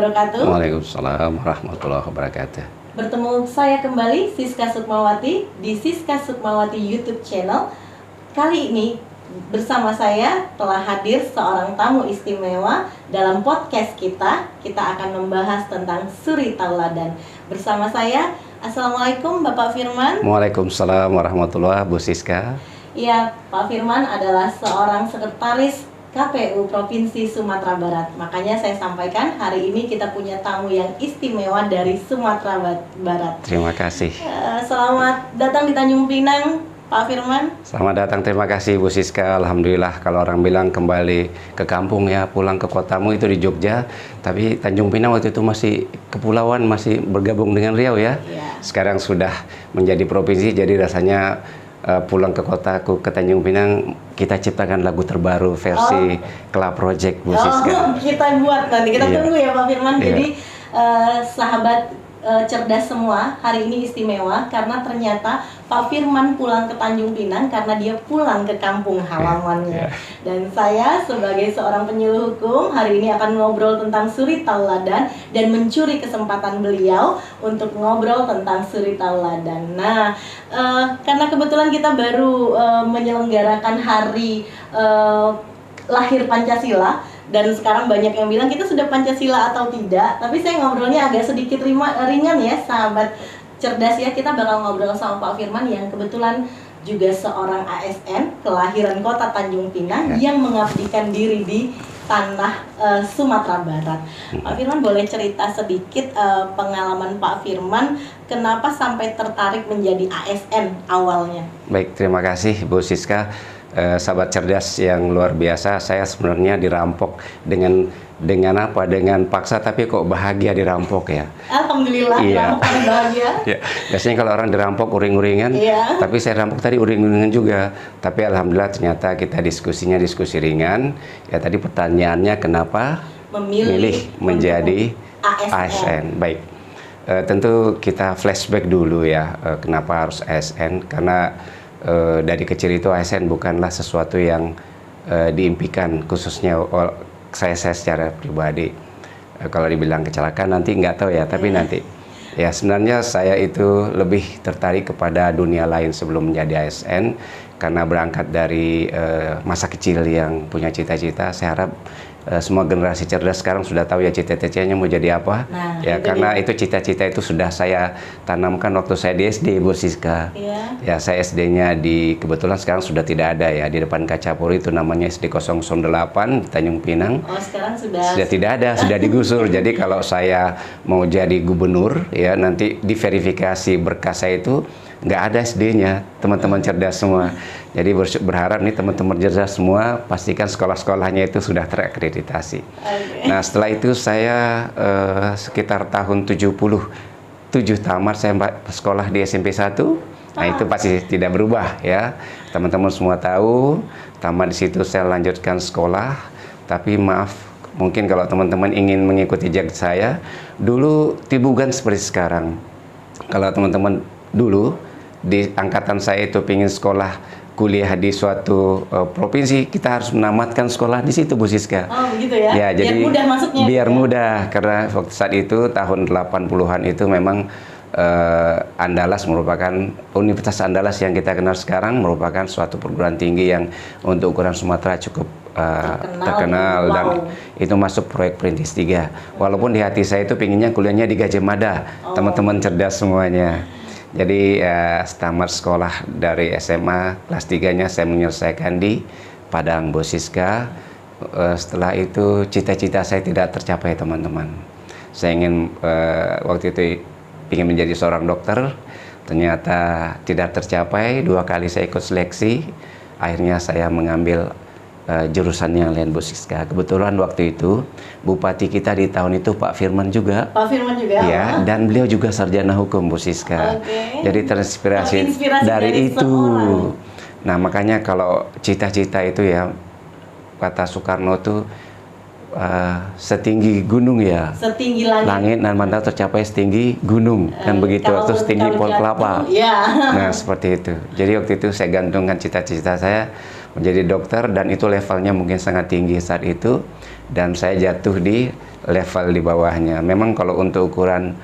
wabarakatuh. Waalaikumsalam warahmatullahi wabarakatuh. Bertemu saya kembali, Siska Sukmawati, di Siska Sukmawati YouTube channel. Kali ini bersama saya telah hadir seorang tamu istimewa dalam podcast kita. Kita akan membahas tentang suri tauladan. Bersama saya, Assalamualaikum Bapak Firman. Waalaikumsalam warahmatullahi wabarakatuh, Bu Siska. Ya, Pak Firman adalah seorang sekretaris KPU Provinsi Sumatera Barat. Makanya saya sampaikan hari ini kita punya tamu yang istimewa dari Sumatera Barat. Terima kasih. Selamat datang di Tanjung Pinang, Pak Firman. Selamat datang, terima kasih Bu Siska. Alhamdulillah, kalau orang bilang kembali ke kampung ya, pulang ke kotamu itu di Jogja. Tapi Tanjung Pinang waktu itu masih kepulauan, masih bergabung dengan Riau ya. Sekarang sudah menjadi provinsi, jadi rasanya pulang ke kotaku ke Tanjung Pinang, kita ciptakan lagu terbaru versi Club Project Bu Siska. Kita buat nanti, kita tunggu ya Pak Firman. Jadi sahabat cerdas semua, hari ini istimewa karena ternyata Pak Firman pulang ke Tanjung Pinang karena dia pulang ke kampung halamannya. Dan saya sebagai seorang penyuluh hukum hari ini akan ngobrol tentang suri tauladan dan mencuri kesempatan beliau untuk ngobrol tentang suri tauladan. Nah, karena kebetulan kita baru menyelenggarakan hari lahir Pancasila, dan sekarang banyak yang bilang kita sudah Pancasila atau tidak. Tapi saya ngobrolnya agak sedikit ringan ya sahabat cerdas ya. Kita bakal ngobrol sama Pak Firman yang kebetulan juga seorang ASN kelahiran kota Tanjung Pinang yang mengabdikan diri di tanah Sumatera Barat. Pak Firman boleh cerita sedikit pengalaman Pak Firman kenapa sampai tertarik menjadi ASN awalnya? Baik, terima kasih Bu Siska. Sahabat cerdas yang luar biasa, saya sebenarnya dirampok dengan apa? Dengan paksa, tapi kok bahagia dirampok ya. Alhamdulillah, dirampok bahagia. Biasanya kalau orang dirampok uring-uringan, tapi saya rampok tadi uring-uringan juga. Tapi alhamdulillah ternyata kita diskusi ringan. Ya tadi pertanyaannya kenapa memilih menjadi ASN? Baik, tentu kita flashback dulu ya, kenapa harus ASN? Karena dari kecil itu ASN bukanlah sesuatu yang diimpikan, khususnya saya secara pribadi. Kalau dibilang kecelakaan nanti nggak tahu ya, tapi nanti ya sebenarnya saya itu lebih tertarik kepada dunia lain sebelum menjadi ASN, karena berangkat dari masa kecil yang punya cita-cita. Saya harap semua generasi cerdas sekarang sudah tahu ya cita-citanya mau jadi apa. Ya karena itu cita-cita itu sudah saya tanamkan waktu saya di SD, Bu Siska. Ya saya SD-nya kebetulan sekarang sudah tidak ada ya, di depan Kaca Puri, itu namanya SD 008 di Tanjung Pinang. Oh, sekarang sudah tidak ada, sudah digusur. Jadi kalau saya mau jadi gubernur ya, nanti diverifikasi berkas saya itu nggak ada SD-nya, teman-teman cerdas semua. Jadi berharap nih teman-teman cerdas semua pastikan sekolah-sekolahnya itu sudah terakreditasi. Nah setelah itu saya sekitar tahun 77 tamat, saya sekolah di SMP 1. Nah itu pasti tidak berubah ya. Teman-teman semua tahu, tamat di situ saya lanjutkan sekolah. Tapi maaf, mungkin kalau teman-teman ingin mengikuti jejak saya, dulu bukan seperti sekarang. Kalau teman-teman dulu di angkatan saya itu ingin sekolah kuliah di suatu provinsi, kita harus menamatkan sekolah di situ, Bu Siska. Oh, begitu ya? Ya, jadi biar mudah masuknya. Biar mudah, karena waktu saat itu tahun 80-an itu memang Andalas merupakan Universitas Andalas yang kita kenal sekarang, merupakan suatu perguruan tinggi yang untuk ukuran Sumatera cukup terkenal dan itu masuk proyek Perintis 3. Walaupun di hati saya itu pinginnya kuliahnya di Gajah Mada, teman-teman cerdas semuanya. Jadi tamat sekolah dari SMA kelas 3-nya saya menyelesaikan di Padang, Bu Siska. Setelah itu cita-cita saya tidak tercapai, teman-teman. Saya ingin waktu itu ingin menjadi seorang dokter, ternyata tidak tercapai. 2 kali saya ikut seleksi, akhirnya saya mengambil jurusan yang lain, Bu Siska. Kebetulan waktu itu Bupati kita di tahun itu Pak Firman juga. Pak Firman juga? Ya, dan beliau juga sarjana hukum, Bu Siska. Jadi terinspirasi dari itu. Nah, makanya kalau cita-cita itu ya, kata Soekarno tuh setinggi gunung ya. Setinggi langit. Langit dan mantap tercapai setinggi gunung. Kan begitu, terus setinggi pohon kelapa. Nah, seperti itu. Jadi waktu itu saya gantungkan cita-cita saya menjadi dokter, dan itu levelnya mungkin sangat tinggi saat itu, dan saya jatuh di level di bawahnya. Memang kalau untuk ukuran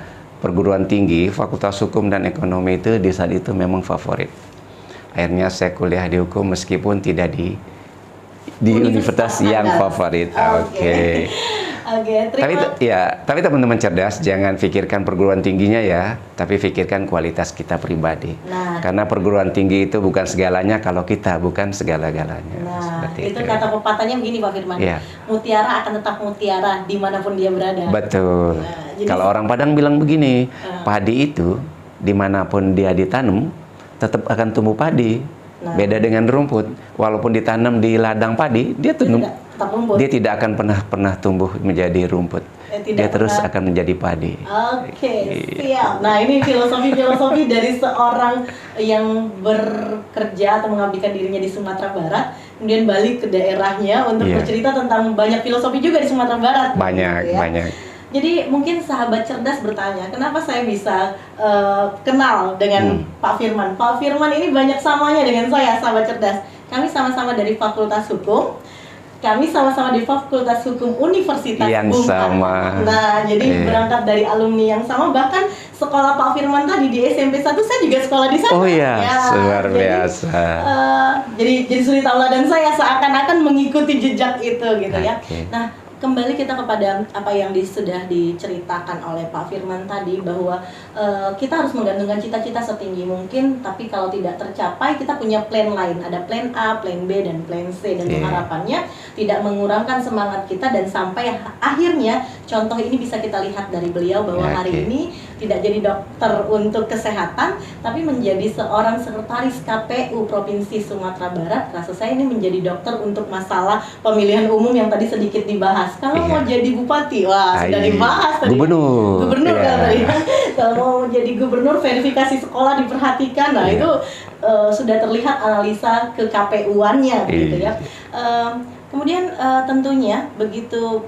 perguruan tinggi, Fakultas Hukum dan Ekonomi itu di saat itu memang favorit. Akhirnya saya kuliah di hukum meskipun tidak di universitas yang favorit. Oke. Tapi teman-teman cerdas, jangan pikirkan perguruan tingginya ya, tapi pikirkan kualitas kita pribadi. Karena perguruan tinggi itu bukan segalanya kalau kita bukan segala-galanya. Itu kata pepatahnya begini Pak Firman. Mutiara akan tetap mutiara dimanapun dia berada. Betul. Kalau orang Padang bilang begini, padi itu dimanapun dia ditanam tetap akan tumbuh padi. Beda dengan rumput, walaupun ditanam di ladang padi, dia tidak akan pernah tumbuh menjadi rumput. Dia terus akan menjadi padi. Oke, siap. Nah, ini filosofi dari seorang yang bekerja atau mengabdikan dirinya di Sumatera Barat, kemudian balik ke daerahnya untuk bercerita tentang banyak filosofi juga di Sumatera Barat. Banyak. Jadi mungkin sahabat cerdas bertanya, kenapa saya bisa kenal dengan Pak Firman? Pak Firman ini banyak samanya dengan saya, sahabat cerdas. Kami sama-sama dari Fakultas Hukum. Kami sama-sama di Fakultas Hukum Universitas yang sama. Nah, jadi berangkat dari alumni yang sama. Bahkan sekolah Pak Firman tadi di SMP 1, saya juga sekolah di sana. Oh iya, luar biasa. Jadi suri tauladan saya seakan-akan mengikuti jejak itu gitu ya. Nah, kembali kita kepada apa yang sudah diceritakan oleh Pak Firman tadi, bahwa kita harus menggantungkan cita-cita setinggi mungkin, tapi kalau tidak tercapai kita punya plan lain, ada plan A, plan B, dan plan C, dan harapannya tidak mengurangkan semangat kita, dan sampai akhirnya contoh ini bisa kita lihat dari beliau bahwa hari ini tidak jadi dokter untuk kesehatan, tapi menjadi seorang sekretaris KPU Provinsi Sumatera Barat. Rasa saya ini menjadi dokter untuk masalah pemilihan umum yang tadi sedikit dibahas. Kalau mau jadi bupati, wah sudah dibahas tadi. Gubernur kan tadi. Kalau mau jadi gubernur, verifikasi sekolah diperhatikan. Nah, itu sudah terlihat analisa ke KPU-annya gitu ya. Kemudian tentunya begitu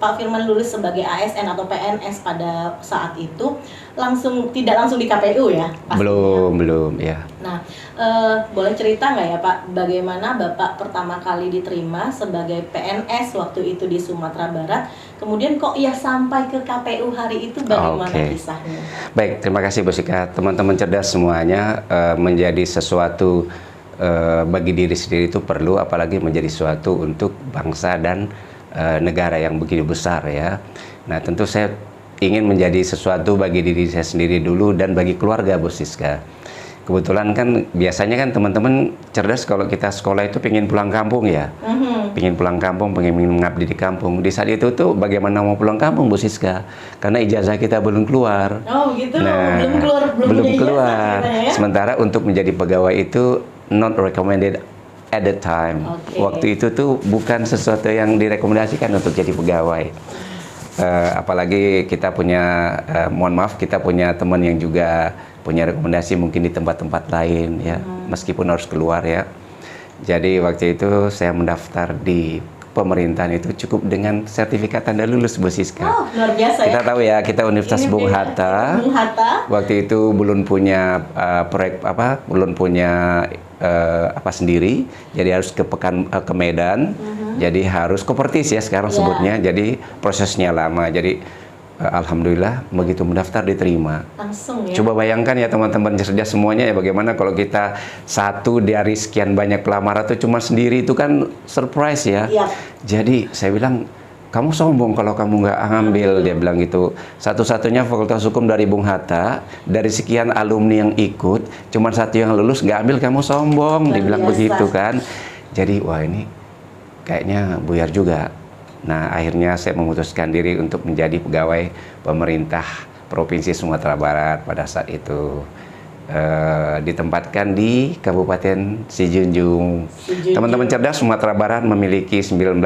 Pak Firman lulus sebagai ASN atau PNS pada saat itu, tidak langsung di KPU ya? Pastinya. Belum ya. Nah, boleh cerita nggak ya Pak, bagaimana Bapak pertama kali diterima sebagai PNS waktu itu di Sumatera Barat, kemudian kok ya sampai ke KPU hari itu, bagaimana kisahnya? Baik, terima kasih Bu Sika. Teman-teman cerdas semuanya, menjadi sesuatu bagi diri sendiri itu perlu, apalagi menjadi sesuatu untuk bangsa dan negara yang begitu besar ya. Nah, tentu saya ingin menjadi sesuatu bagi diri saya sendiri dulu dan bagi keluarga Bu Siska. Kebetulan kan biasanya kan teman-teman cerdas kalau kita sekolah itu pengen pulang kampung ya. Pengen pulang kampung, pengen mengabdi di kampung. Di saat itu tuh bagaimana mau pulang kampung Bu Siska? Karena ijazah kita belum keluar. Oh gitu, nah, belum keluar. Ya? Sementara untuk menjadi pegawai itu not recommended at the time. Waktu itu tuh bukan sesuatu yang direkomendasikan untuk jadi pegawai. Apalagi kita punya, mohon maaf, kita punya teman yang juga punya rekomendasi mungkin di tempat-tempat lain ya, meskipun harus keluar ya. Jadi waktu itu saya mendaftar di pemerintahan itu cukup dengan sertifikat tanda lulus Bu Siska. Oh, luar biasa ya. Kita tahu ya, kita Universitas Bung Hatta. Waktu itu belum punya proyek belum punya sendiri, jadi harus ke Medan, jadi harus kopertis ya sekarang sebutnya, jadi prosesnya lama, jadi alhamdulillah begitu mendaftar diterima. Langsung ya. Coba bayangkan ya teman-teman cerdas semuanya ya, bagaimana kalau kita satu dari sekian banyak pelamar itu cuma sendiri, itu kan surprise ya. Jadi saya bilang, kamu sombong kalau kamu nggak ngambil, dia bilang gitu. Satu-satunya Fakultas Hukum dari Bung Hatta, dari sekian alumni yang ikut, cuma satu yang lulus, nggak ambil, kamu sombong, dia bilang begitu kan. Jadi wah ini kayaknya buyar juga. Nah akhirnya saya memutuskan diri untuk menjadi pegawai pemerintah Provinsi Sumatera Barat pada saat itu. Ditempatkan di Kabupaten Sijunjung. Teman-teman cerdas, Sumatera Barat memiliki 19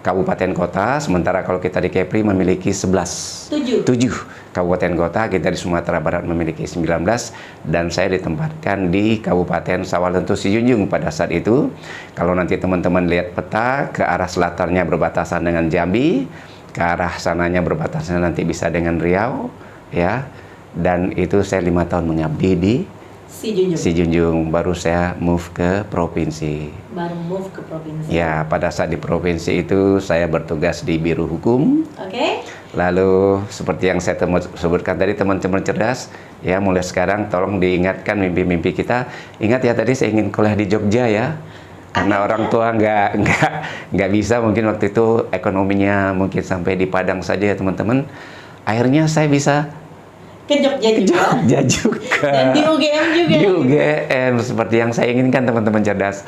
kabupaten kota, sementara kalau kita di Kepri memiliki 7 kabupaten kota, kita di Sumatera Barat memiliki 19, dan saya ditempatkan di Kabupaten Sawalentu Sijunjung pada saat itu. Kalau nanti teman-teman lihat peta, ke arah selatannya berbatasan dengan Jambi, ke arah sananya berbatasan nanti bisa dengan Riau ya. Dan itu saya 5 tahun mengabdi di Sijunjung, baru saya move ke provinsi. Baru move ke provinsi. Ya, pada saat di provinsi itu saya bertugas di Biro Hukum. Lalu seperti yang saya sebutkan tadi, teman-teman cerdas, ya mulai sekarang tolong diingatkan mimpi-mimpi kita. Ingat ya tadi saya ingin kuliah di Jogja ya, karena orang tua nggak bisa mungkin waktu itu ekonominya mungkin sampai di Padang saja ya teman-teman. Akhirnya saya bisa ke Jogja juga. Dan di UGM juga. Di UGM seperti yang saya inginkan teman-teman cerdas.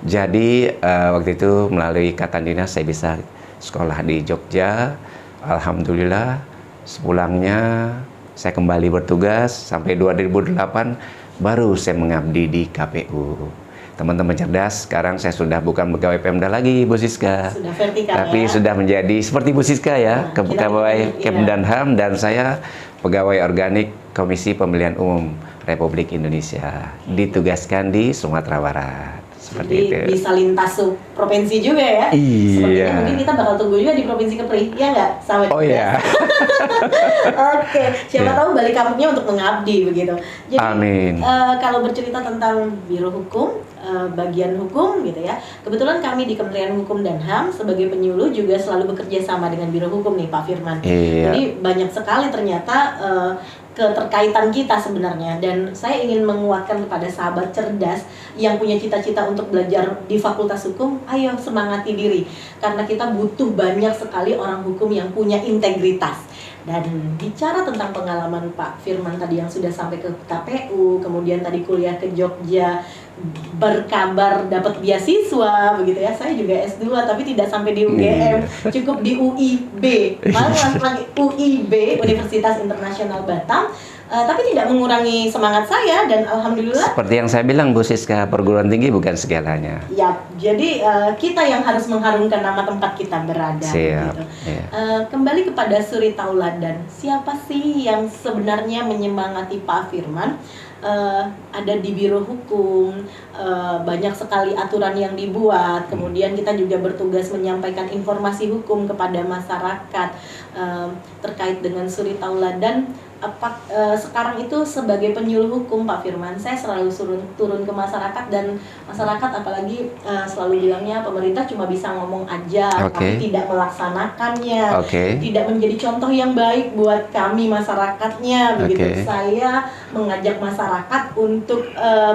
Jadi waktu itu melalui ikatan dinas saya bisa sekolah di Jogja. Alhamdulillah, sepulangnya saya kembali bertugas sampai 2008 baru saya mengabdi di KPU. Teman-teman cerdas, sekarang saya sudah bukan pegawai Pemda lagi, Bu Siska. Sudah vertikal tapi ya? Sudah menjadi seperti Bu Siska ya, pegawai Kemdanham dan saya pegawai organik Komisi Pemilihan Umum Republik Indonesia. Ditugaskan di Sumatera Barat. Seperti jadi itu. bisa lintas provinsi juga ya. Iya. Sepertinya mungkin kita bakal tunggu juga di Provinsi Kepri, ya nggak? Oh iya. Oke, siapa tahu balik kampungnya untuk mengabdi begitu. Jadi, amin. Kalau bercerita tentang Biro Hukum, bagian hukum gitu ya. Kebetulan kami di Kementerian Hukum dan HAM sebagai penyuluh juga selalu bekerja sama dengan Biro Hukum nih Pak Firman. Iya. Jadi banyak sekali ternyata keterkaitan kita sebenarnya, dan saya ingin menguatkan kepada sahabat cerdas yang punya cita-cita untuk belajar di Fakultas Hukum, ayo semangati diri karena kita butuh banyak sekali orang hukum yang punya integritas. Dan bicara tentang pengalaman Pak Firman tadi yang sudah sampai ke KPU, kemudian tadi kuliah ke Jogja, berkabar dapat beasiswa begitu ya. Saya juga S2 tapi tidak sampai di UGM, cukup di UIB, malah lagi UIB, Universitas Internasional Batam. Tapi tidak mengurangi semangat saya, dan alhamdulillah seperti yang saya bilang Bu Siska, perguruan tinggi bukan segalanya. Ya, jadi kita yang harus mengharumkan nama tempat kita berada. Siap, gitu. iya. Kembali kepada suri tauladan, siapa sih yang sebenarnya menyemangati Pak Firman? Ada di Biro Hukum, banyak sekali aturan yang dibuat, kemudian kita juga bertugas menyampaikan informasi hukum kepada masyarakat terkait dengan suri tauladan. Sekarang itu sebagai penyuluh hukum Pak Firman, saya selalu turun ke masyarakat, dan masyarakat apalagi selalu bilangnya pemerintah cuma bisa ngomong aja, tapi tidak melaksanakannya, tidak menjadi contoh yang baik buat kami masyarakatnya begitu. Saya mengajak masyarakat untuk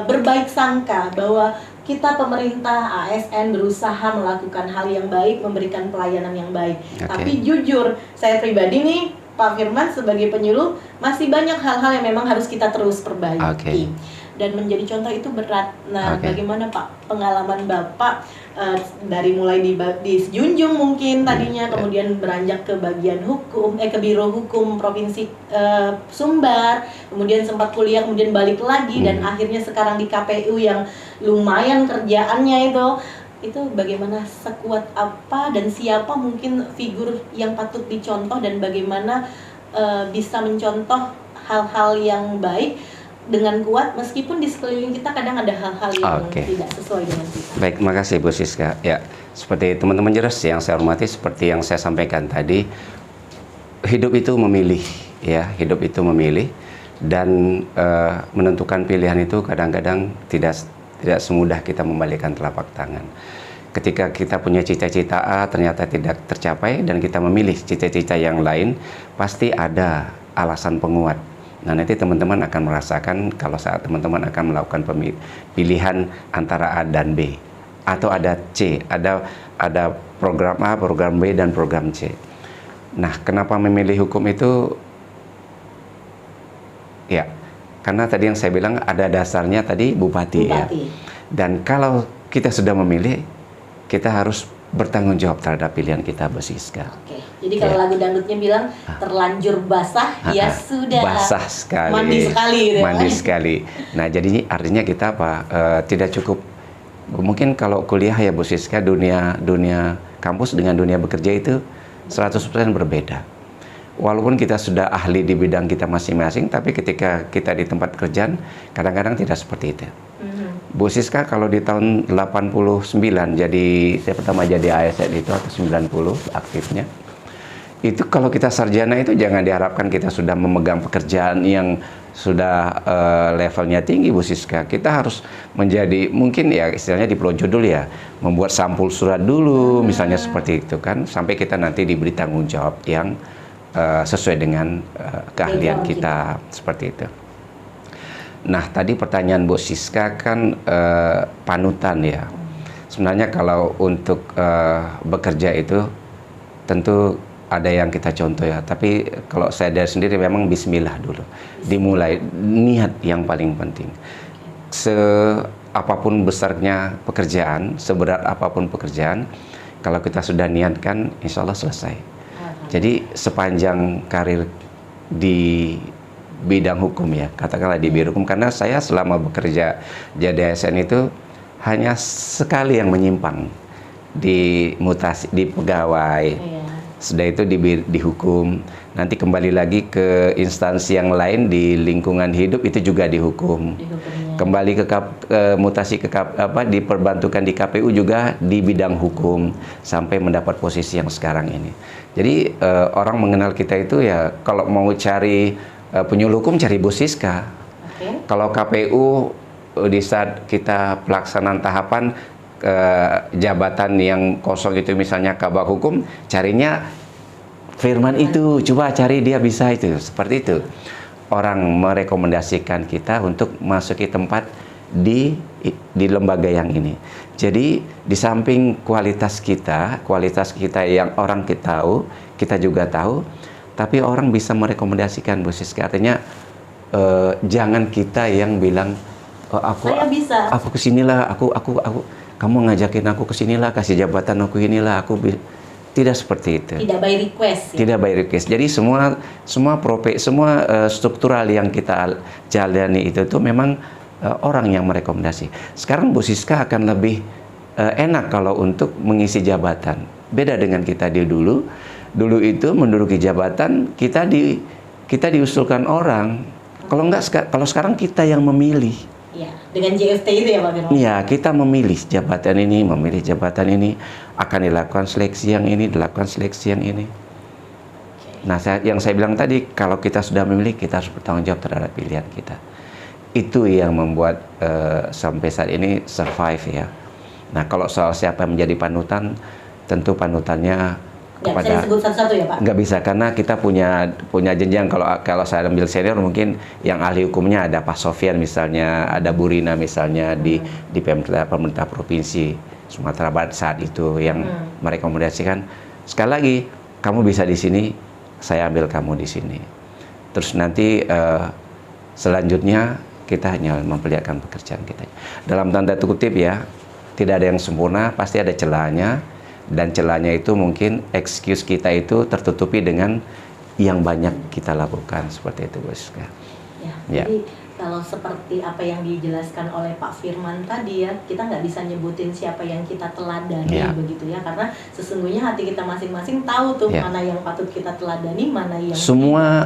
berbaik sangka bahwa kita pemerintah ASN berusaha melakukan hal yang baik, memberikan pelayanan yang baik. Tapi jujur, saya pribadi nih Pak Firman sebagai penyuluh masih banyak hal-hal yang memang harus kita terus perbaiki. Dan menjadi contoh itu berat. Nah, bagaimana Pak pengalaman Bapak dari mulai di Junjung mungkin tadinya, kemudian beranjak ke bagian hukum, ke Biro Hukum Provinsi Sumbar, kemudian sempat kuliah, kemudian balik lagi, dan akhirnya sekarang di KPU yang lumayan kerjaannya itu bagaimana, sekuat apa, dan siapa mungkin figur yang patut dicontoh, dan bagaimana bisa mencontoh hal-hal yang baik dengan kuat meskipun di sekeliling kita kadang ada hal-hal yang tidak sesuai dengan kita. Baik, makasih Bu Siska. Ya, seperti teman-teman jelas yang saya hormati, seperti yang saya sampaikan tadi, hidup itu memilih, ya, hidup itu memilih, dan menentukan pilihan itu kadang-kadang tidak semudah kita membalikkan telapak tangan. Ketika kita punya cita-cita A ternyata tidak tercapai dan kita memilih cita-cita yang lain, pasti ada alasan penguat. Nah, nanti teman-teman akan merasakan kalau saat teman-teman akan melakukan pilihan antara A dan B, atau ada C, ada program A, program B, dan program C. Nah, kenapa memilih hukum itu? Ya, karena tadi yang saya bilang ada dasarnya tadi Bupati. Ya. Dan kalau kita sudah memilih, kita harus bertanggung jawab terhadap pilihan kita, Bu Siska. Jadi kalau lagu dangdutnya bilang terlanjur basah, ya sudah. Basah sekali. Mandi sekali. Gitu, mandi sekali. Nah, jadi artinya kita tidak cukup. Mungkin kalau kuliah ya Bu Siska, dunia kampus dengan dunia bekerja itu 100% berbeda. Walaupun kita sudah ahli di bidang kita masing-masing, tapi ketika kita di tempat kerjaan, kadang-kadang tidak seperti itu. Bu Siska kalau di tahun 89, saya pertama jadi ASN itu, atau 90 aktifnya, itu kalau kita sarjana itu jangan diharapkan kita sudah memegang pekerjaan yang sudah levelnya tinggi, Bu Siska. Kita harus menjadi, mungkin ya istilahnya dipelonco dulu ya, membuat sampul surat dulu, misalnya seperti itu kan, sampai kita nanti diberi tanggung jawab yang sesuai dengan keahlian kita seperti itu. Nah, tadi pertanyaan Bu Siska kan panutan ya. Sebenarnya kalau untuk bekerja itu tentu ada yang kita contoh ya. Tapi kalau saya dari sendiri memang bismillah dulu. Dimulai, niat yang paling penting. Apapun besarnya pekerjaan, seberat apapun pekerjaan, kalau kita sudah niatkan, insya Allah selesai. Jadi sepanjang karir di bidang hukum ya, katakanlah di bidang hukum, karena saya selama bekerja jadi ASN itu hanya sekali yang menyimpang di mutasi di pegawai, sudah itu di hukum, nanti kembali lagi ke instansi yang lain di lingkungan hidup itu juga dihukum, kembali ke mutasi ke diperbantukan di KPU juga di bidang hukum sampai mendapat posisi yang sekarang ini. Jadi orang mengenal kita itu ya kalau mau cari penyuluh hukum cari Bu Siska. Kalau KPU di saat kita pelaksanaan tahapan jabatan yang kosong itu misalnya kabak hukum, carinya Firman itu, coba cari dia bisa itu, seperti itu. Orang merekomendasikan kita untuk masuki tempat di lembaga yang ini. Jadi di samping kualitas kita yang orang kita tahu, kita juga tahu. Tapi orang bisa merekomendasikan Bu Siska. Artinya jangan kita yang bilang saya bisa. Aku kesinilah, kamu ngajakin aku kesinilah, kasih jabatan aku inilah, tidak seperti itu. Tidak by request. Ya? Tidak by request. Jadi semua struktural yang kita jalani itu tuh memang orang yang merekomendasi. Sekarang Bu Siska akan lebih enak kalau untuk mengisi jabatan. Beda dengan kita dulu. Dulu itu menduduki jabatan kita diusulkan orang. Kalau sekarang kita yang memilih. Ya, dengan JFT itu ya Pak Firman? Iya, kita memilih jabatan ini, akan dilakukan seleksi yang ini, Nah, yang saya bilang tadi, kalau kita sudah memilih, kita harus bertanggung jawab terhadap pilihan kita. Itu yang membuat sampai saat ini survive ya. Nah, kalau soal siapa yang menjadi panutan, tentu panutannya nggak bisa disebut satu-satu ya Pak? Nggak bisa, karena kita punya jenjang. Kalau saya ambil senior mungkin yang ahli hukumnya ada Pak Sofian misalnya, ada Bu Rina misalnya di pemerintah provinsi Sumatera Barat saat itu yang merekomendasikan, sekali lagi kamu bisa di sini, saya ambil kamu di sini. Terus nanti selanjutnya kita hanya memperlihatkan pekerjaan kita. Dalam tanda kutip ya, tidak ada yang sempurna, pasti ada celahnya. Dan celahnya itu mungkin excuse kita itu tertutupi dengan yang banyak kita lakukan, seperti itu Bu Siska. Ya. Jadi kalau seperti apa yang dijelaskan oleh Pak Firman tadi ya, kita nggak bisa nyebutin siapa yang kita teladani begitu ya, karena sesungguhnya hati kita masing-masing tahu tuh mana yang patut kita teladani, mana yang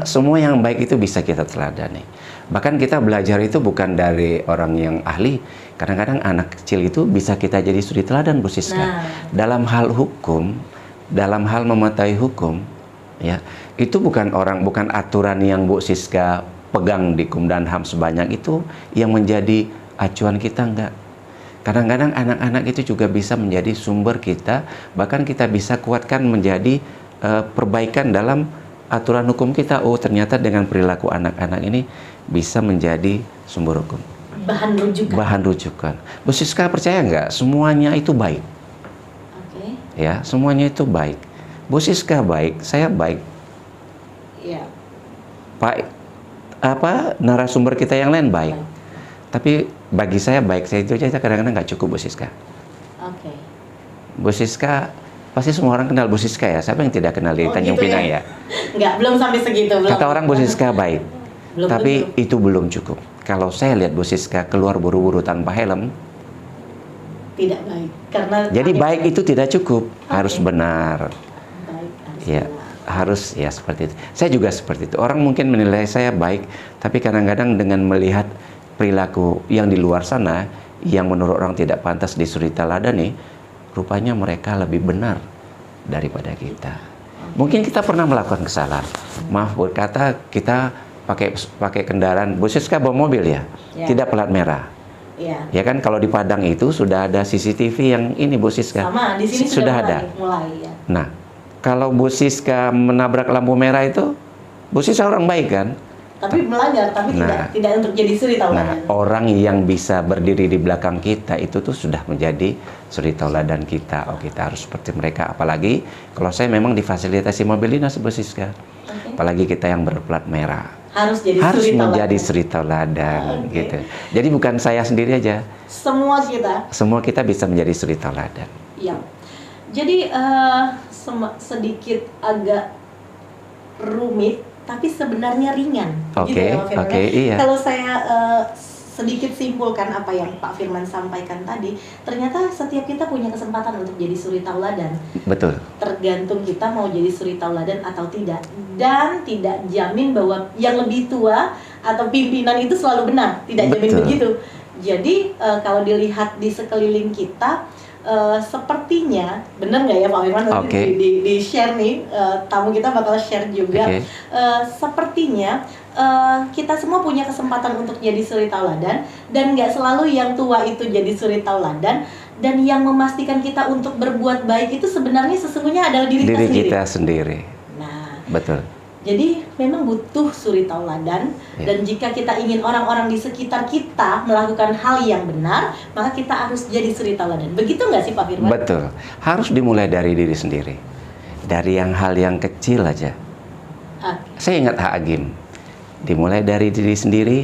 semua yang baik itu bisa kita teladani. Bahkan kita belajar itu bukan dari orang yang ahli. Kadang-kadang anak kecil itu bisa kita jadi suri teladan Bu Siska. Dalam hal hukum, dalam hal mematuhi hukum, ya itu bukan aturan yang Bu Siska pegang di Hukum dan HAM sebanyak itu yang menjadi acuan kita, enggak. Kadang-kadang anak-anak itu juga bisa menjadi sumber kita, bahkan kita bisa kuatkan menjadi perbaikan dalam aturan hukum kita. Oh, ternyata dengan perilaku anak-anak ini bisa menjadi sumber hukum. Bahan rujukan. Bu Siska percaya nggak? Semuanya itu baik. Ya, semuanya itu baik. Bu Siska baik, saya baik. Iya. Pak, narasumber kita yang lain baik. Tapi bagi saya baik saya itu aja kadang-kadang nggak cukup Bu Siska. Bu Siska pasti semua orang kenal Bu Siska ya. Siapa yang tidak kenal di Tanjung Pinang ya? Nggak, belum sampai segitu. Kata orang Bu Siska baik. Tapi itu belum cukup. Kalau saya lihat Bu Siska keluar buru-buru tanpa helm, tidak baik. Jadi baik itu tidak cukup, harus benar. Harus ya seperti itu. Saya juga seperti itu. Orang mungkin menilai saya baik, tapi kadang-kadang dengan melihat perilaku yang di luar sana, yang menurut orang tidak pantas disuri teladani, rupanya mereka lebih benar daripada kita. Mungkin kita pernah melakukan kesalahan. Maaf berkata, kita pakai kendaraan, Bu Siska bawa mobil ya, tidak plat merah. Ya kan, kalau di Padang itu sudah ada CCTV yang ini Bu Siska. Sama, di sini sudah ada. Mulai ya. Nah, Kalau Bu Siska menabrak lampu merah itu, Bu Siska orang baik kan? Tapi melanggar, tapi tidak untuk jadi suri tauladan. Nah, orang yang bisa berdiri di belakang kita itu tuh sudah menjadi suri tauladan kita. Oh, kita harus seperti mereka. Apalagi kalau saya memang difasilitasi mobil dinas, Bu Siska. Apalagi kita yang berplat merah. Harus menjadi suri tauladan gitu. Jadi bukan saya sendiri aja. Semua kita bisa menjadi suri tauladan. Iya. Jadi sedikit agak rumit, tapi sebenarnya ringan. Oke, gitu ya, iya. Kalau saya sedikit simpulkan apa yang Pak Firman sampaikan tadi, ternyata setiap kita punya kesempatan untuk jadi suri tauladan. Betul. Tergantung kita mau jadi suri tauladan atau tidak. Dan tidak jamin bahwa yang lebih tua atau pimpinan itu selalu benar. Tidak jamin begitu. Jadi kalau dilihat di sekeliling kita, sepertinya benar nggak ya Pak Firman, di share nih, tamu kita bakal share juga. Sepertinya kita semua punya kesempatan untuk jadi suri tauladan, dan nggak selalu yang tua itu jadi suri tauladan, dan yang memastikan kita untuk berbuat baik itu sebenarnya sesungguhnya adalah diri kita sendiri. Nah, betul. Jadi memang butuh suri tauladan, dan jika kita ingin orang-orang di sekitar kita melakukan hal yang benar, maka kita harus jadi suri tauladan. Begitu nggak sih Pak Firman? Betul. Harus dimulai dari diri sendiri. Dari hal yang kecil aja. Saya ingat H. Agim. Dimulai dari diri sendiri,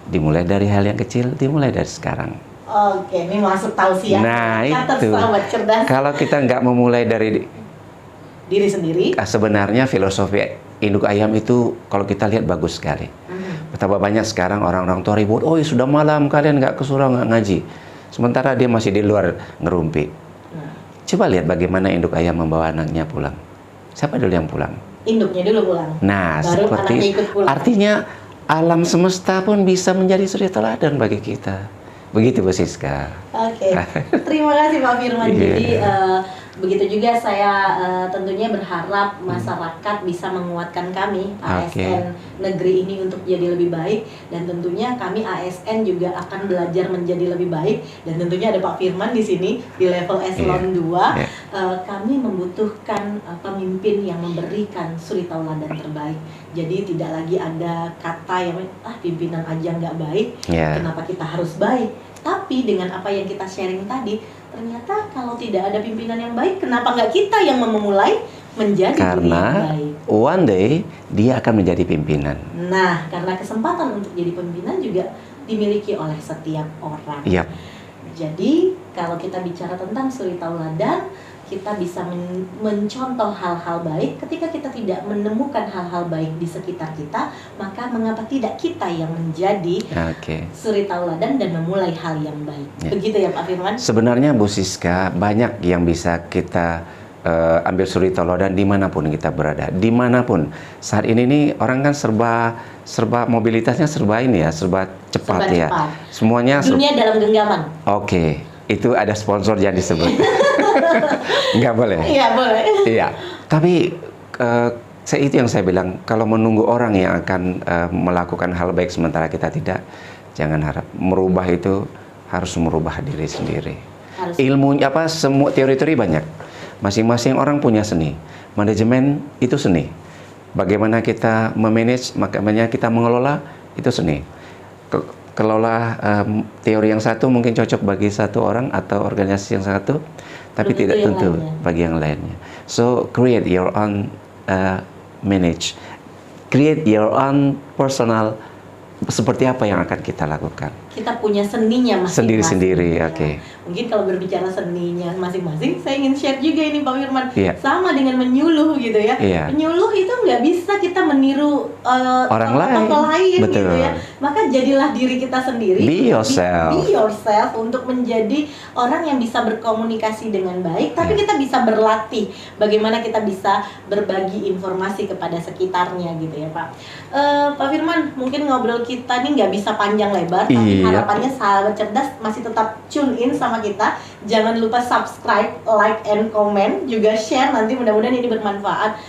dimulai dari hal yang kecil, dimulai dari sekarang. Oke, ini masuk tausiah. Nah, itu. Cerdas. Kalau kita nggak memulai dari diri sendiri, sebenarnya filosofi induk ayam itu kalau kita lihat bagus sekali. Betapa banyak sekarang orang-orang tua ribut, oh sudah malam kalian nggak ke surau, nggak ngaji. Sementara dia masih di luar ngerumpi. Coba lihat bagaimana induk ayam membawa anaknya pulang. Siapa dulu yang pulang? Induknya dulu pulang. Nah, baru seperti anaknya ikut pulang. Artinya alam semesta pun bisa menjadi suri tauladan bagi kita. Begitu Bu Siska. Oke. Terima kasih Pak Firman. Jadi begitu juga saya tentunya berharap masyarakat bisa menguatkan kami ASN negeri ini untuk jadi lebih baik, dan tentunya kami ASN juga akan belajar menjadi lebih baik, dan tentunya ada Pak Firman di sini di level eselon 2. Kami membutuhkan pemimpin yang memberikan suri tauladan terbaik. Jadi tidak lagi ada kata yang pimpinan aja nggak baik, kenapa kita harus baik? Tapi dengan apa yang kita sharing tadi, ternyata kalau tidak ada pimpinan yang baik, kenapa nggak kita yang memulai menjadi pimpinan yang baik? One day dia akan menjadi pimpinan. Nah, karena kesempatan untuk jadi pimpinan juga dimiliki oleh setiap orang. Jadi kalau kita bicara tentang suri tauladan, kita bisa mencontoh hal-hal baik. Ketika kita tidak menemukan hal-hal baik di sekitar kita, maka mengapa tidak kita yang menjadi suri tauladan dan memulai hal yang baik. Begitu ya Pak Firman? Sebenarnya Bu Siska, banyak yang bisa kita ambil suri tauladan dimanapun kita berada. Dimanapun. Saat ini nih orang kan serba mobilitasnya serba cepat ya. Semuanya dunia dalam genggaman. Itu ada sponsor yang disebut. Nggak boleh? Iya, boleh. Iya. Tapi itu yang saya bilang, kalau menunggu orang yang akan melakukan hal baik sementara kita tidak, jangan harap. Merubah itu harus merubah diri sendiri. Ilmunya semua teori-teori banyak. Masing-masing orang punya seni. Manajemen itu seni. Bagaimana kita memanage, makanya kita mengelola itu seni. Kelola teori yang satu mungkin cocok bagi satu orang atau organisasi yang satu, tapi tidak tentu bagi yang lainnya. So create your own create your own personal. Seperti apa yang akan kita lakukan? Kita punya seninya masing-masing. Sendiri-sendiri, Mungkin kalau berbicara seninya masing-masing, saya ingin share juga ini Pak Firman. Sama dengan menyuluh gitu ya. Menyuluh itu nggak bisa kita meniru orang lain gitu ya. Maka jadilah diri kita sendiri. Be yourself. Be yourself untuk menjadi orang yang bisa berkomunikasi dengan baik. Tapi kita bisa berlatih bagaimana kita bisa berbagi informasi kepada sekitarnya gitu ya Pak. Pak Firman, mungkin ngobrol kita nih nggak bisa panjang lebar, tapi harapannya sahabat cerdas masih tetap tune in sama kita. Jangan lupa subscribe, like, and comment, juga share. Nanti mudah-mudahan ini bermanfaat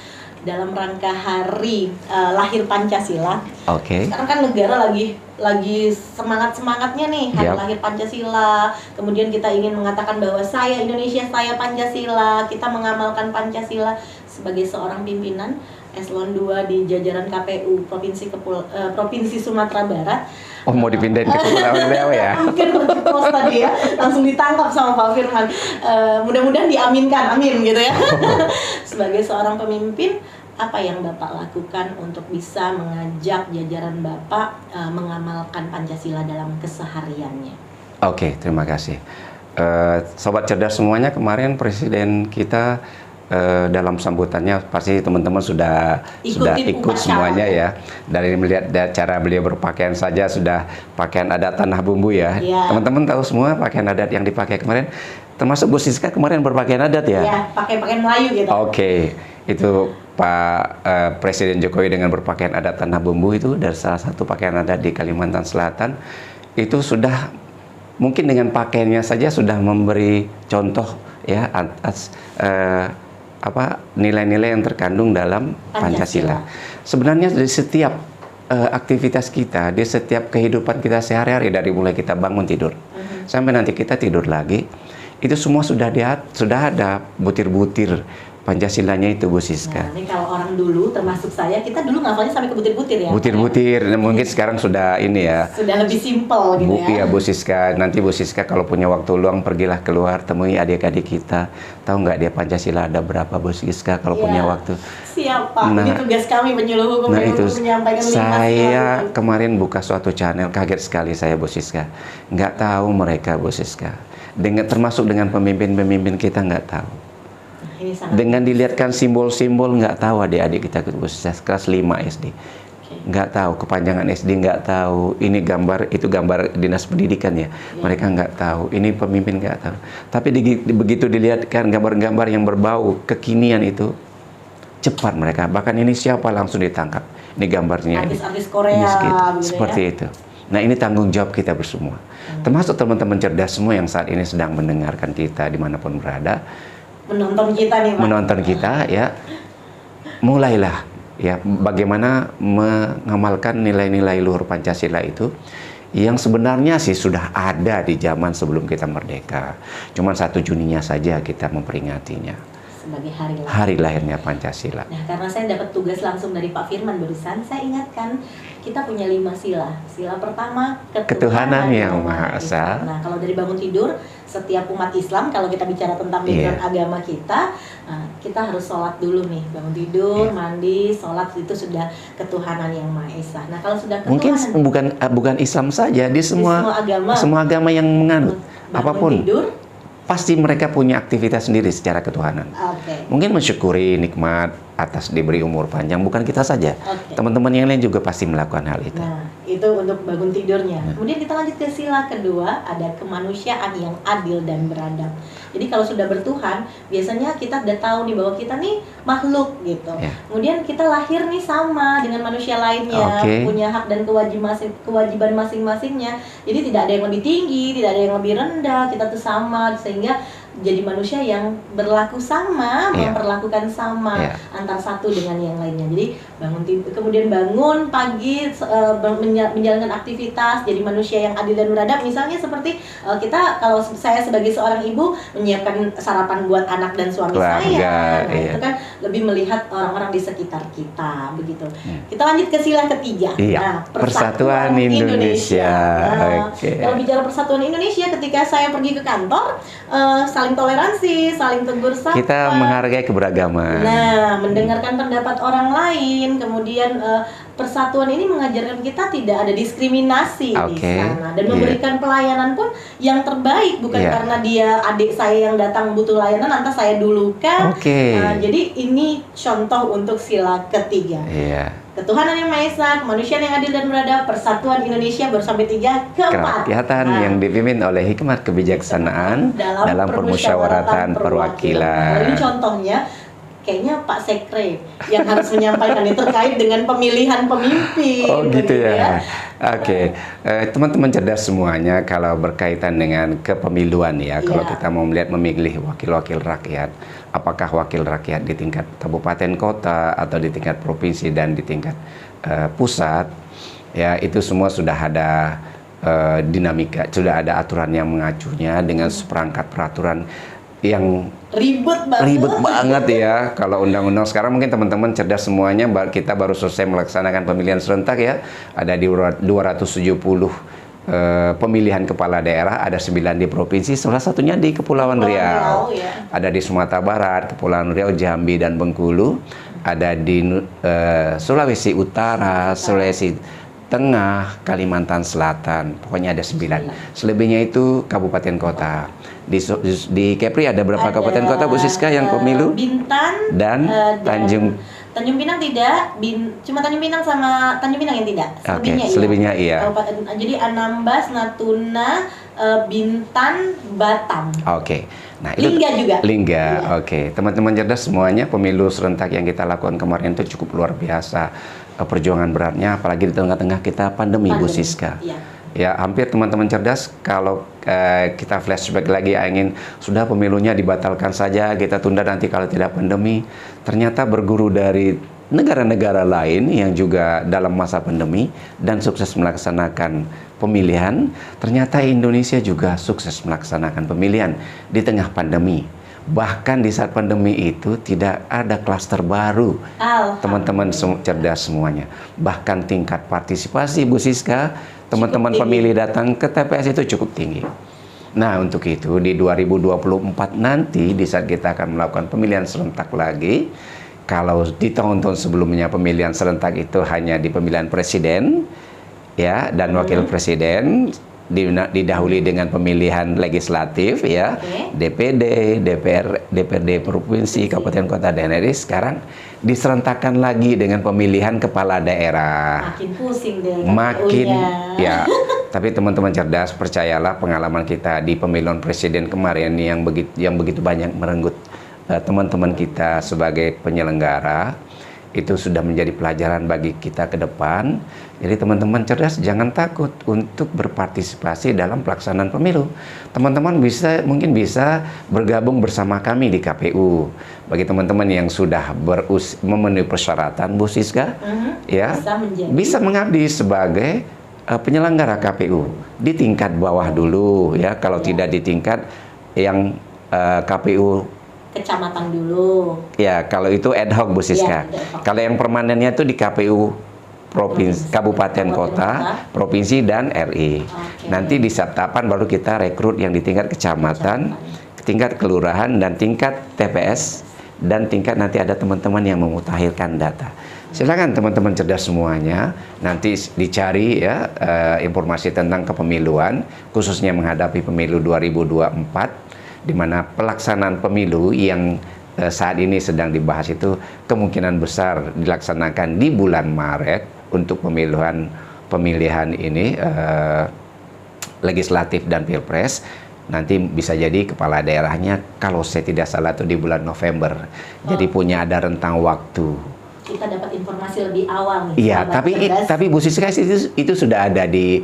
dalam rangka hari lahir Pancasila. Sekarang kan negara lagi semangatnya nih hari lahir Pancasila. Kemudian kita ingin mengatakan bahwa saya Indonesia, saya Pancasila. Kita mengamalkan Pancasila. sebagai seorang pimpinan eselon 2 di jajaran KPU Provinsi Sumatera Barat. Oh, mau dipindahin ke Kepulauan Riau ya? Mungkin lebih pos tadi ya, langsung ditangkap sama Pak Firman. Mudah-mudahan diaminkan, amin gitu ya. Sebagai seorang pemimpin, apa yang Bapak lakukan untuk bisa mengajak jajaran Bapak mengamalkan Pancasila dalam kesehariannya? Oke, terima kasih. Sobat cerdas semuanya, kemarin Presiden kita dalam sambutannya pasti teman-teman sudah ikut semuanya ya. Dari melihat cara beliau berpakaian saja sudah pakaian adat tanah bumbu ya. Teman-teman tahu semua pakaian adat yang dipakai kemarin, termasuk Bu Siska kemarin berpakaian adat ya. Iya, pakai pakaian Melayu gitu. Oke, itu Pak Presiden Jokowi dengan berpakaian adat tanah bumbu itu dari salah satu pakaian adat di Kalimantan Selatan, itu sudah mungkin dengan pakaiannya saja sudah memberi contoh ya atas nilai-nilai yang terkandung dalam Pancasila. Sebenarnya dari setiap aktivitas kita, di setiap kehidupan kita sehari-hari, dari mulai kita bangun tidur sampai nanti kita tidur lagi, itu semua sudah ada butir-butir Pancasilanya itu, Bu Siska. Nah, ini kalau orang dulu, termasuk saya, kita dulu ngafalnya sampai ke butir-butir ya? Butir-butir, mungkin sekarang sudah ini ya. Sudah lebih simpel gitu ya? Iya, Bu Siska. Nanti Bu Siska kalau punya waktu luang, pergilah keluar, temui adik-adik kita. Tahu nggak dia Pancasila ada berapa, Bu Siska, kalau punya waktu? Siap, Pak. Ini tugas kami, penyuluh hukum itu menyampaikan saya kemarin buka suatu channel, kaget sekali saya, Bu Siska. Nggak tahu mereka, Bu Siska. Termasuk dengan pemimpin-pemimpin kita nggak tahu. Dengan dilihatkan simbol-simbol nggak tahu adik-adik kita kelas 5 SD. Nggak tahu kepanjangan SD, nggak tahu ini gambar, itu gambar dinas pendidikan ya. Mereka nggak tahu, ini pemimpin nggak tahu. Tapi begitu dilihatkan gambar-gambar yang berbau kekinian itu, cepat mereka. Bahkan ini siapa langsung ditangkap. Ini gambarnya. Artis-artis Korea gitu, seperti ya? Itu. Nah, ini tanggung jawab kita bersama. Termasuk teman-teman cerdas semua yang saat ini sedang mendengarkan kita dimanapun berada. Menonton kita nih, Pak. Menonton kita ya. Mulailah ya bagaimana mengamalkan nilai-nilai luhur Pancasila itu yang sebenarnya sih sudah ada di zaman sebelum kita merdeka. Cuman 1 Juninya saja kita memperingatinya. Sebagai hari lahirnya Pancasila. Nah, karena saya dapat tugas langsung dari Pak Firman barusan, saya ingatkan kita punya 5 sila. Sila pertama, ketuhanan yang Maha Esa. Nah, kalau dari bangun tidur, setiap umat Islam, kalau kita bicara tentang background agama kita, kita harus sholat dulu nih. Bangun tidur, mandi, sholat, itu sudah ketuhanan yang Maha Esa. Nah, kalau sudah ketuhanan, mungkin bukan Islam saja, di semua agama yang menganut apapun. Tidur, pasti mereka punya aktivitas sendiri secara ketuhanan. Mungkin mensyukuri nikmat atas diberi umur panjang, bukan kita saja. Teman-teman yang lain juga pasti melakukan hal itu. Nah, itu untuk bangun tidurnya. Kemudian kita lanjut ke sila kedua, ada kemanusiaan yang adil dan beradab. Jadi kalau sudah bertuhan, biasanya kita udah tahu nih bahwa kita nih makhluk gitu. Kemudian kita lahir nih sama dengan manusia lainnya, punya hak dan kewajiban masing-masingnya. Jadi tidak ada yang lebih tinggi, tidak ada yang lebih rendah, kita tuh sama, sehingga jadi manusia yang berlaku sama, memperlakukan sama antar satu dengan yang lainnya. Jadi kemudian bangun pagi, menjalankan aktivitas, jadi manusia yang adil dan beradab. Misalnya seperti kita, kalau saya sebagai seorang ibu menyiapkan sarapan buat anak dan suami saya, itu kan lebih melihat orang-orang di sekitar kita, begitu. Kita lanjut ke sila ketiga. Nah, Persatuan Indonesia. Kalau bicara Persatuan Indonesia, ketika saya pergi ke kantor, saling toleransi, saling tegur sapa. Kita menghargai keberagaman. Nah, mendengarkan pendapat orang lain, kemudian persatuan ini mengajarkan kita tidak ada diskriminasi di sana, dan memberikan pelayanan pun yang terbaik, bukan karena dia adik saya yang datang butuh layanan, lantas saya dulukan. Nah, jadi ini contoh untuk sila ketiga. Ketuhanan yang Maha Esa, kemanusiaan yang adil dan beradab, Persatuan Indonesia, baru sampai 3. Keempat, kerakyatan yang dipimpin oleh hikmat kebijaksanaan dalam permusyawaratan perwakilan. Ini contohnya, kayaknya Pak Sekre yang harus menyampaikan ini terkait dengan pemilihan pemimpin. Oh gitu ya. Teman-teman cerdas semuanya, kalau berkaitan dengan kepemiluan ya, kalau kita mau memilih wakil-wakil rakyat, apakah wakil rakyat di tingkat kabupaten kota atau di tingkat provinsi dan di tingkat pusat, ya itu semua sudah ada dinamika, sudah ada aturan yang mengacunya dengan seperangkat peraturan yang ribet banget ya. Kalau undang-undang sekarang mungkin teman-teman cerdas semuanya, kita baru selesai melaksanakan pemilihan serentak ya. Ada di 270 pemilihan kepala daerah, ada 9 di provinsi, salah satunya di Kepulauan Riau. Ya. Ada di Sumatera Barat, Kepulauan Riau, Jambi, dan Bengkulu. Ada di Sulawesi Utara, Sulawesi Tengah, Kalimantan Selatan. Pokoknya ada 9. Selebihnya itu kabupaten kota. Di Kepri ada berapa kabupaten kota, Bu Siska, yang pemilu? Bintan dan Tanjung Pinang tidak, cuma Tanjung Pinang sama Tanjung Pinang yang tidak. Selebihnya iya. Jadi Anambas, Natuna, Bintan, Batam. Nah, itu Lingga juga. Lingga. Teman-teman cerdas semuanya, pemilu serentak yang kita lakukan kemarin itu cukup luar biasa. Perjuangan beratnya, apalagi di tengah-tengah kita pandemi, Bu Siska. Ya, hampir teman-teman cerdas kalau kita flashback lagi, ingin sudah pemilunya dibatalkan saja, kita tunda nanti kalau tidak pandemi. Ternyata berguru dari negara-negara lain yang juga dalam masa pandemi dan sukses melaksanakan pemilihan, ternyata Indonesia juga sukses melaksanakan pemilihan di tengah pandemi. Bahkan di saat pandemi itu tidak ada klaster baru. Teman-teman cerdas semuanya. Bahkan tingkat partisipasi, Bu Siska, teman-teman pemilih datang ke TPS itu cukup tinggi. Nah, untuk itu di 2024 nanti, di saat kita akan melakukan pemilihan serentak lagi, kalau di tahun-tahun sebelumnya pemilihan serentak itu hanya di pemilihan presiden ya dan wakil presiden, didahului dengan pemilihan legislatif ya, DPD, DPRD provinsi, kabupaten kota, dan RI. Sekarang diserentakkan lagi dengan pemilihan kepala daerah. Makin pusing deh. Ya. Tapi teman-teman cerdas, percayalah, pengalaman kita di pemilihan presiden kemarin yang begitu banyak merenggut teman-teman kita sebagai penyelenggara, itu sudah menjadi pelajaran bagi kita ke depan. Jadi teman-teman cerdas jangan takut untuk berpartisipasi dalam pelaksanaan pemilu. Teman-teman mungkin bisa bergabung bersama kami di KPU. Bagi teman-teman yang sudah memenuhi persyaratan, Bu Siska, ya bisa mengabdi sebagai penyelenggara KPU di tingkat bawah dulu ya. Kalau tidak di tingkat yang KPU kecamatan dulu. Ya, kalau itu ad hoc, Bu Siska. Kalau yang permanennya itu di KPU provinsi, kabupaten kota, provinsi, dan RI. Nanti di saat tahapan baru kita rekrut yang di tingkat kecamatan, tingkat kelurahan, dan tingkat TPS, dan tingkat nanti ada teman-teman yang memutakhirkan data. Silakan teman-teman cerdas semuanya, nanti dicari ya informasi tentang kepemiluan, khususnya menghadapi pemilu 2024, di mana pelaksanaan pemilu yang saat ini sedang dibahas itu kemungkinan besar dilaksanakan di bulan Maret untuk pemilihan ini legislatif dan pilpres. Nanti bisa jadi kepala daerahnya kalau saya tidak salah itu di bulan November. Jadi punya ada rentang waktu. Kita dapat informasi lebih awal nih. Iya, tapi Bu Siska itu sudah ada di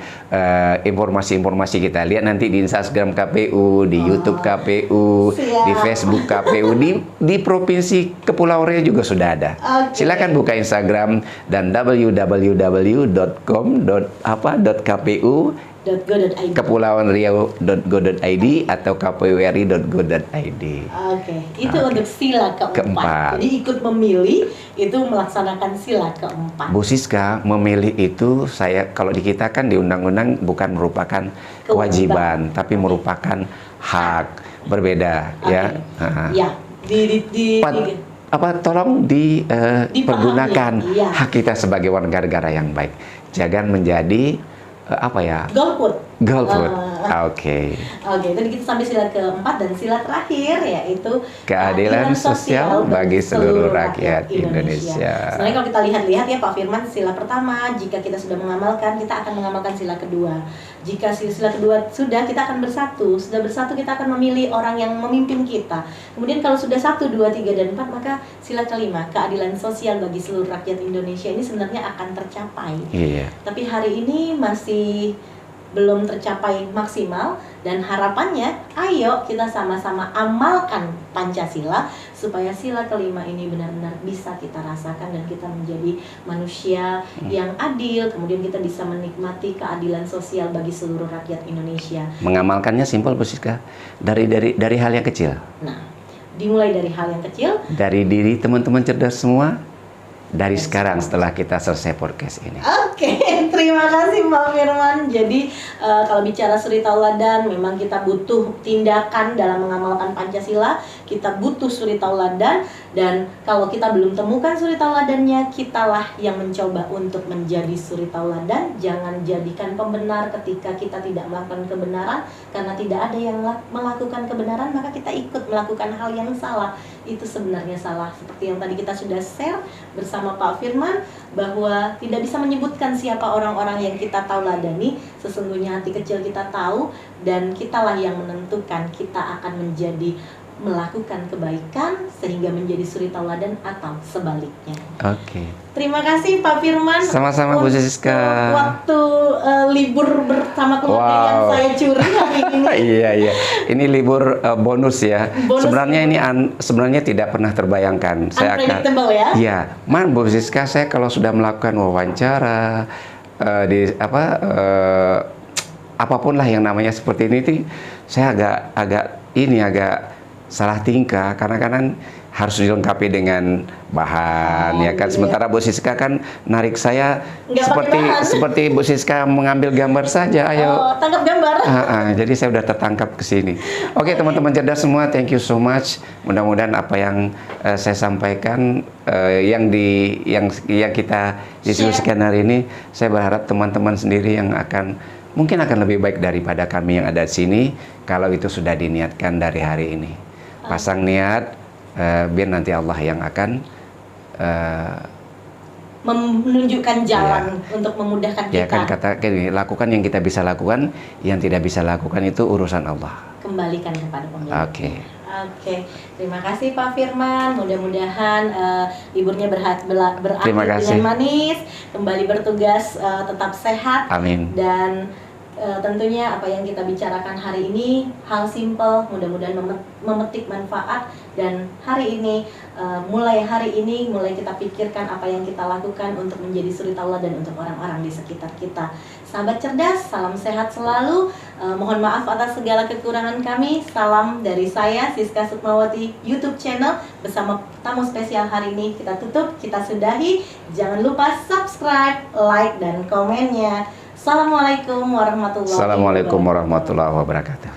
informasi-informasi kita. Lihat nanti di Instagram KPU, di YouTube KPU, di Facebook KPU, di Provinsi Kepulauan Riau juga sudah ada. Silakan buka Instagram dan www.com.kpu kepulauanriau.go.id atau kpuri.go.id. Itu untuk sila keempat. Jadi ikut memilih itu melaksanakan sila keempat. Bu Siska, memilih itu kalau di kita kan di undang-undang bukan merupakan kewajiban, tapi merupakan hak. Berbeda ya. Tolong dipergunakan hak kita sebagai warga negara yang baik. Jangan menjadi golput. Tadi kita sampai sila keempat dan sila terakhir yaitu keadilan sosial bagi seluruh rakyat Indonesia. Sebenarnya kalau kita lihat-lihat ya Pak Firman, sila pertama jika kita sudah mengamalkan, kita akan mengamalkan sila kedua. Jika sila kedua sudah, kita akan bersatu. Sudah bersatu, kita akan memilih orang yang memimpin kita. Kemudian kalau sudah 1, 2, 3, dan 4, maka sila kelima, keadilan sosial bagi seluruh rakyat Indonesia ini sebenarnya akan tercapai. Tapi hari ini masih belum tercapai maksimal, dan harapannya ayo kita sama-sama amalkan Pancasila supaya sila kelima ini benar-benar bisa kita rasakan dan kita menjadi manusia yang adil, kemudian kita bisa menikmati keadilan sosial bagi seluruh rakyat Indonesia. Mengamalkannya simpel Bu Siska, dari hal yang kecil. Nah, dimulai dari hal yang kecil, dari diri teman-teman cerdas semua, dari sekarang setelah kita selesai podcast ini. Oke, terima kasih Pak Firman. Jadi kalau bicara suri tauladan, memang kita butuh tindakan dalam mengamalkan Pancasila. Kita butuh suri tauladan, dan kalau kita belum temukan suri tauladannya, kitalah yang mencoba untuk menjadi suri tauladan. Jangan jadikan pembenar ketika kita tidak melakukan kebenaran, karena tidak ada yang melakukan kebenaran maka kita ikut melakukan hal yang salah. Itu sebenarnya salah. Seperti yang tadi kita sudah share bersama Pak Firman, bahwa tidak bisa menyebutkan siapa orang-orang yang kita tauladani. Sesungguhnya hati kecil kita tahu, dan kitalah yang menentukan kita akan menjadi melakukan kebaikan sehingga menjadi suri tauladan atau sebaliknya. Oke. Terima kasih Pak Firman. Sama-sama Bu Siska. Waktu libur bersama keluarga yang saya curi hari ini. Iya. Ini libur bonus ya. Sebenarnya ini sebenarnya tidak pernah terbayangkan. Unpredictable ya. Iya, Bu Siska, saya kalau sudah melakukan wawancara apapun lah yang namanya seperti ini, saya agak salah tingkah, karena kan harus dilengkapi dengan bahan, ya kan. Iya. Sementara Bu Siska kan narik saya Nggak seperti Bu Siska mengambil gambar saja. Ayo. Tangkap gambar. Jadi saya udah tertangkap ke sini. Oke, teman-teman cerdas semua, thank you so much. Mudah-mudahan apa yang saya sampaikan, yang kita diskusikan hari ini, saya berharap teman-teman sendiri yang mungkin akan lebih baik daripada kami yang ada di sini kalau itu sudah diniatkan dari hari ini. Pasang niat, biar nanti Allah yang akan menunjukkan jalan untuk memudahkan kita. Ya kan, lakukan yang kita bisa lakukan, yang tidak bisa lakukan itu urusan Allah. Kembalikan kepada pemilik. Oke. Terima kasih Pak Firman. Mudah-mudahan liburnya berakhir Terima kasih. dengan manis, kembali bertugas tetap sehat. Amin. Dan tentunya apa yang kita bicarakan hari ini hal simpel, mudah-mudahan memetik manfaat, dan mulai hari ini kita pikirkan apa yang kita lakukan untuk menjadi suri tauladan untuk orang-orang di sekitar kita. Sahabat cerdas, salam sehat selalu. Mohon maaf atas segala kekurangan kami. Salam dari saya, Siska Sukmawati, YouTube channel bersama tamu spesial hari ini. Kita tutup, kita sudahi. Jangan lupa subscribe, like, dan komennya. Assalamualaikum warahmatullahi wabarakatuh. Assalamualaikum warahmatullahi wabarakatuh.